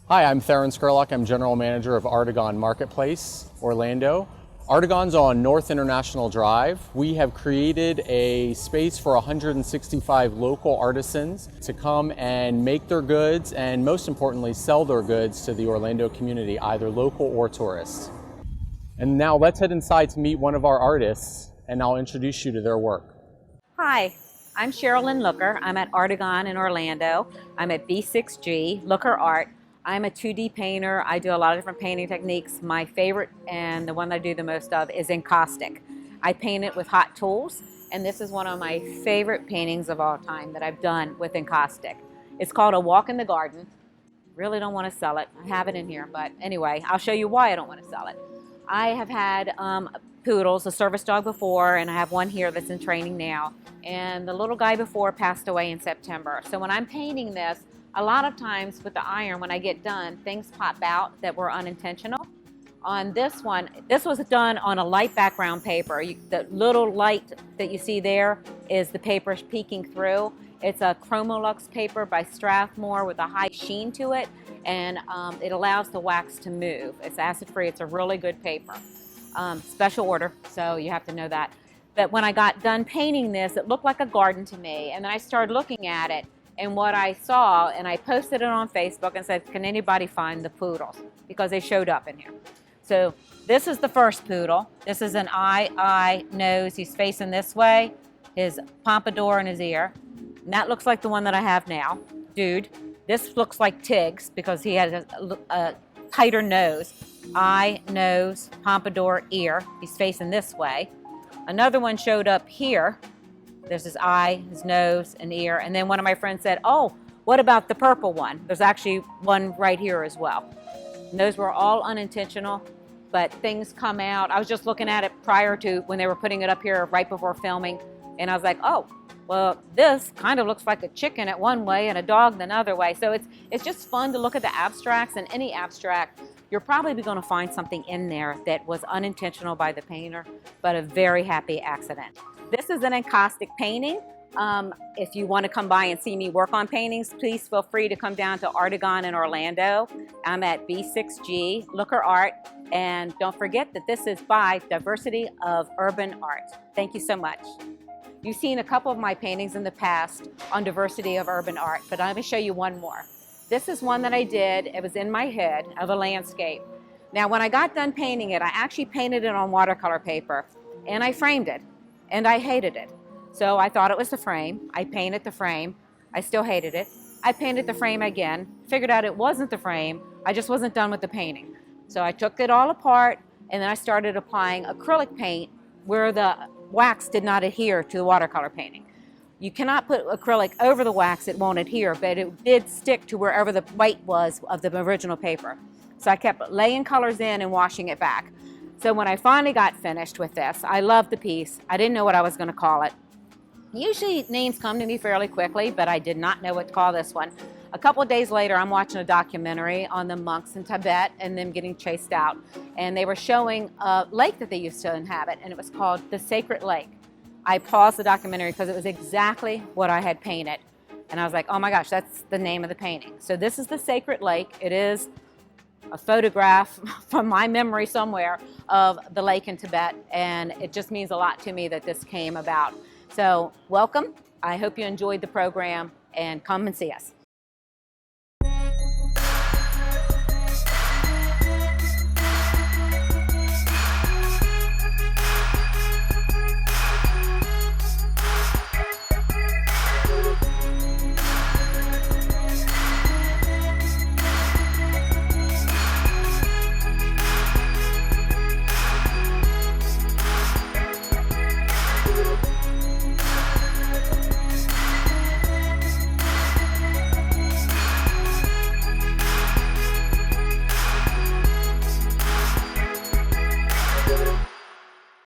Hi, I'm Theron Skurlock. I'm General Manager of Artagon Marketplace, Orlando. Artagon's on North International Drive. We have created a space for 165 local artisans to come and make their goods and, most importantly, sell their goods to the Orlando community, either local or tourists. And now let's head inside to meet one of our artists, and I'll introduce you to their work. Hi, I'm Cheryl Looker. I'm at Artagon in Orlando. I'm at B6G, Looker Art. I'm a 2D painter. I do a lot of different painting techniques. My favorite and the one that I do the most of is encaustic. I paint it with hot tools, and this is one of my favorite paintings of all time that I've done with encaustic. It's called A Walk in the Garden. Really don't want to sell it. I have it in here, but anyway, I'll show you why I don't want to sell it. I have had poodles, a service dog before, and I have one here that's in training now. And the little guy before passed away in September. So when I'm painting this, a lot of times with the iron, when I get done, things pop out that were unintentional. On this one, this was done on a light background paper. The little light that you see there is the paper peeking through. It's a Chromolux paper by Strathmore with a high sheen to it, and it allows the wax to move. It's acid-free. It's a really good paper. Special order, so you have to know that. But when I got done painting this, it looked like a garden to me, and then I started looking at it, and what I saw, and I posted it on Facebook and said, can anybody find the poodles? Because they showed up in here. So this is the first poodle. This is an eye, nose. He's facing this way, his pompadour in his ear. And that looks like the one that I have now, dude. This looks like Tig's because he has a tighter nose. Eye, nose, pompadour, ear. He's facing this way. Another one showed up here. There's his eye, his nose, and ear. And then one of my friends said, oh, what about the purple one? There's actually one right here as well. And those were all unintentional, but things come out. I was just looking at it prior to when they were putting it up here right before filming. And I was like, oh, well, this kind of looks like a chicken at one way and a dog the other way. So it's just fun to look at the abstracts, and any abstract, you're probably going to find something in there that was unintentional by the painter, but a very happy accident. This is an encaustic painting. If you want to come by and see me work on paintings, please feel free to come down to Artagon in Orlando. I'm at B6G, Looker Art, and don't forget that this is by Diversity of Urban Art. Thank you so much. You've seen a couple of my paintings in the past on diversity of urban art, but I'm going to show you one more. This is one that I did. It was in my head of a landscape. Now, when I got done painting it, I actually painted it on watercolor paper, and I framed it, and I hated it. So I thought it was the frame. I painted the frame. I still hated it. I painted the frame again, figured out it wasn't the frame. I just wasn't done with the painting. So I took it all apart, and then I started applying acrylic paint where the wax did not adhere to the watercolor painting. You cannot put acrylic over the wax, it won't adhere, but it did stick to wherever the white was of the original paper. So I kept laying colors in and washing it back. So when I finally got finished with this, I loved the piece. I didn't know what I was going to call it. Usually names come to me fairly quickly, but I did not know what to call this one. A couple of days later, I'm watching a documentary on the monks in Tibet and them getting chased out. And they were showing a lake that they used to inhabit, and it was called the Sacred Lake. I paused the documentary because it was exactly what I had painted. And I was like, oh my gosh, that's the name of the painting. So this is the Sacred Lake. It is a photograph from my memory somewhere of the lake in Tibet, and it just means a lot to me that this came about. So welcome. I hope you enjoyed the program, and come and see us.